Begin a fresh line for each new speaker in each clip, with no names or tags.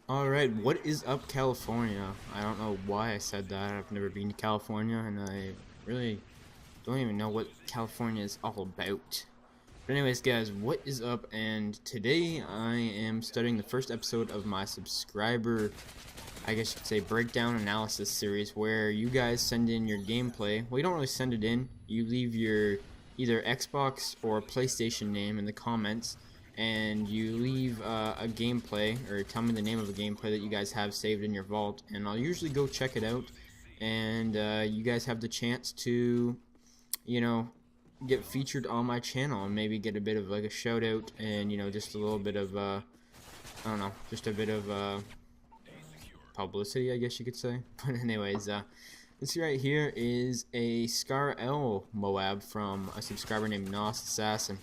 Alright, what is up, California? I don't know why I said that. I've never been to California, and I really don't even know what California is all about. But anyways, guys, what is up? And today I am studying the first episode of my subscriber, I guess you could say, breakdown analysis series, where you guys send in your gameplay. Well, you don't really send it in. You leave your either Xbox or PlayStation name in the comments, and you leave a gameplay, or tell me the name of a gameplay that you guys have saved in your vault, and I'll usually go check it out, and you guys have the chance to, you know, get featured on my channel and maybe get a bit of like a shout out, and just a little bit of I don't know, just a bit of publicity, I guess you could say. But anyways, this right here is a Scar L MOAB from a subscriber named Nos Assassin.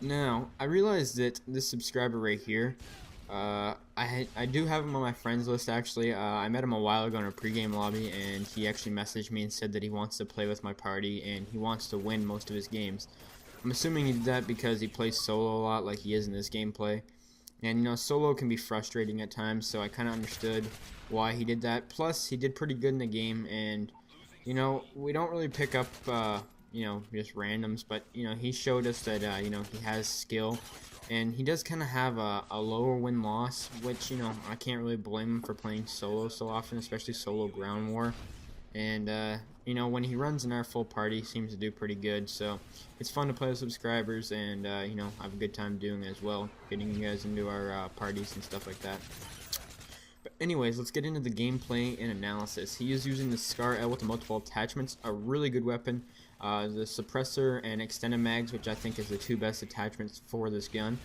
Now, I realized that this subscriber right here, I do have him on my friends list actually. I met him a while ago in a pregame lobby, and he actually messaged me and said that he wants to play with my party and he wants to win most of his games. I'm assuming he did that because he plays solo a lot like he is in this gameplay. And solo can be frustrating at times, so I kind of understood why he did that. Plus, he did pretty good in the game, and we don't really pick up just randoms, but he showed us that he has skill, and he does kind of have a lower win-loss, which I can't really blame him for playing solo so often, especially solo ground war. And when he runs in our full party, he seems to do pretty good. So it's fun to play with subscribers, and have a good time doing it as well, getting you guys into our parties and stuff like that. But anyways, let's get into the gameplay and analysis. He is using the Scar L with the multiple attachments, a really good weapon. The suppressor and extended mags, which I think is the two best attachments for this gun.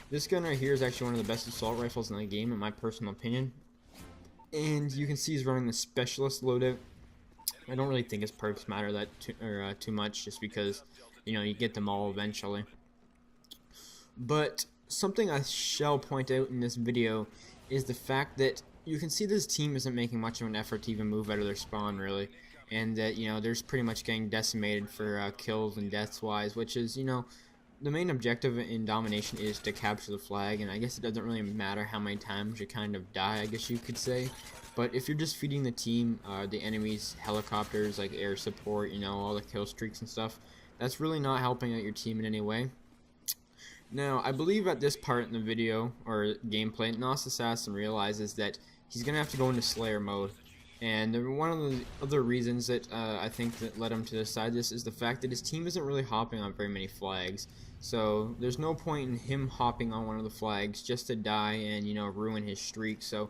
This gun right here is actually one of the best assault rifles in the game, in my personal opinion. And you can see he's running the specialist loadout. I don't really think his perks matter that too much, just because you get them all eventually. But something I shall point out in this video is the fact that you can see this team isn't making much of an effort to even move out of their spawn, really, and that they're pretty much getting decimated for kills and deaths wise, which is the main objective in domination is to capture the flag, and I guess it doesn't really matter how many times you kind of die, I guess you could say. But if you're just feeding the team the enemy's helicopters, like air support, all the kill streaks and stuff, that's really not helping out your team in any way. Now, I believe at this part in the video, or gameplay, Nos Assassin realizes that he's going to have to go into Slayer mode. And one of the other reasons that I think that led him to decide this is the fact that his team isn't really hopping on very many flags. So there's no point in him hopping on one of the flags just to die and ruin his streak. So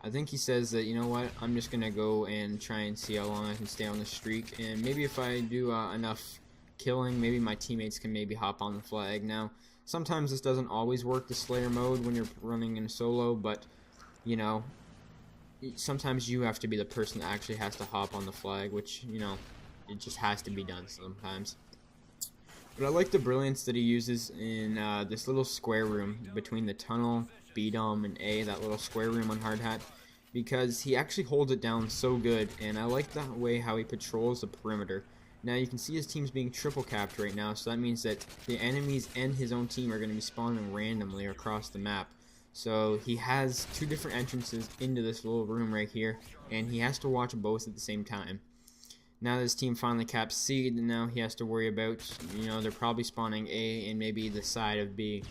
I think he says that, what, I'm just going to go and try and see how long I can stay on the streak, and maybe if I do enough killing, maybe my teammates can maybe hop on the flag. Now, sometimes this doesn't always work, the Slayer mode, when you're running in solo, but sometimes you have to be the person that actually has to hop on the flag, which it just has to be done sometimes. But I like the brilliance that he uses in this little square room between the tunnel, B-Dom, and A, that little square room on Hard Hat, because he actually holds it down so good, and I like the way how he patrols the perimeter. Now you can see his team's being triple capped right now, so that means that the enemies and his own team are going to be spawning randomly across the map. So he has two different entrances into this little room right here, and he has to watch both at the same time. Now this team finally caps C, and now he has to worry about, they're probably spawning A and maybe the side of B.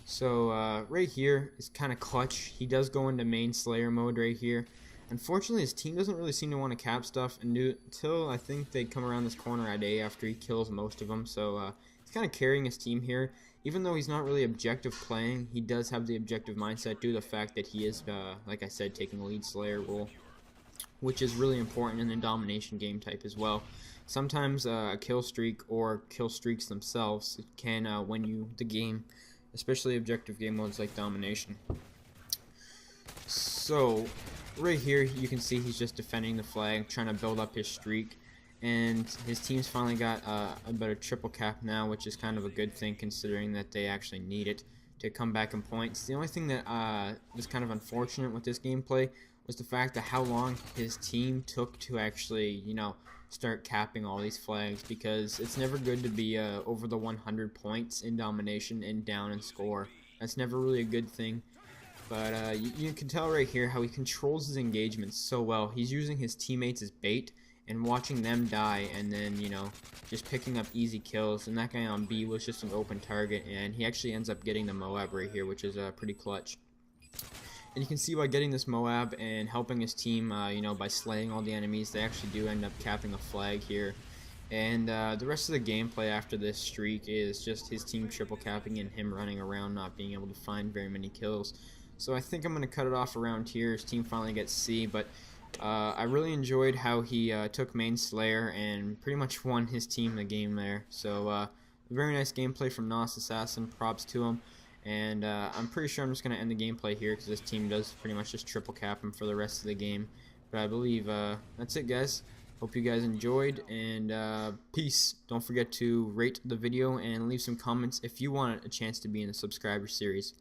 So right here is kind of clutch. He does go into main Slayer mode right here. Unfortunately, his team doesn't really seem to want to cap stuff until I think they come around this corner at A after he kills most of them. So he's kind of carrying his team here. Even though he's not really objective playing, he does have the objective mindset due to the fact that he is, like I said, taking the lead Slayer role, which is really important in the domination game type as well. Sometimes a kill streak or kill streaks themselves can win you the game, especially objective game modes like domination. So right here you can see he's just defending the flag, trying to build up his streak, and his team's finally got about a triple cap now, which is kind of a good thing considering that they actually need it to come back in points. The only thing that was kind of unfortunate with this gameplay was the fact that how long his team took to actually, start capping all these flags, because it's never good to be over the 100 points in domination and down in score. That's never really a good thing. But you can tell right here how he controls his engagements so well. He's using his teammates as bait and watching them die, and then, you know, just picking up easy kills. And that guy on B was just an open target, and he actually ends up getting the MOAB right here, which is pretty clutch. And you can see by getting this MOAB and helping his team, you know, by slaying all the enemies, they actually do end up capping a flag here. And the rest of the gameplay after this streak is just his team triple capping and him running around not being able to find very many kills. So I think I'm going to cut it off around here. His team finally gets C, but I really enjoyed how he took main Slayer and pretty much won his team the game there. So very nice gameplay from Nos Assassin, props to him. And I'm pretty sure I'm just going to end the gameplay here because this team does pretty much just triple cap him for the rest of the game. But I believe that's it, guys. Hope you guys enjoyed, and peace. Don't forget to rate the video and leave some comments if you want a chance to be in the subscriber series.